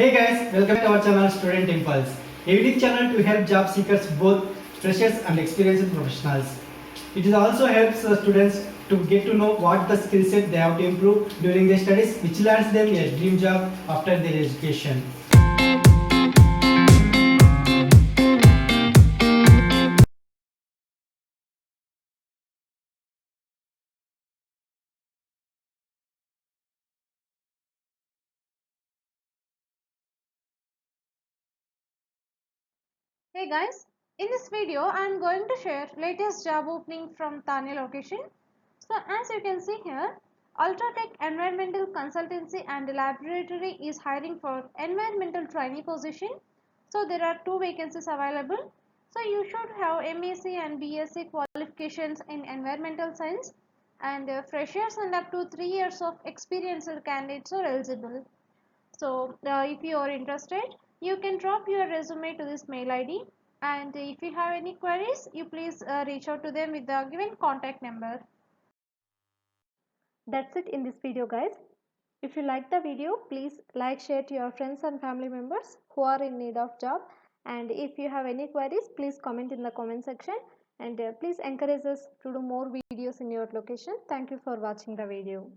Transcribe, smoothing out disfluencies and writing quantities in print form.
Hey guys, welcome to our channel Student Impulse, a unique channel to help job seekers, both freshers and experienced professionals. It also helps students to get to know what the skill set they have to improve during their studies, which lands them a dream job after their education. Hey guys, in this video I am going to share latest job opening from Thane location. So as you can see here, Ultratech Environmental Consultancy and Laboratory is hiring for environmental trainee position. So there are two vacancies available. So you should have MSc and BSc qualifications in environmental science, and freshers and up to 3 years of experienced candidates are eligible. So if you are interested, you can drop your resume to this mail ID, and if you have any queries, you please reach out to them with the given contact number. That's it in this video guys. If you like the video, please like, share to your friends and family members who are in need of job, and if you have any queries, please comment in the comment section, and please encourage us to do more videos in your location. Thank you for watching the video.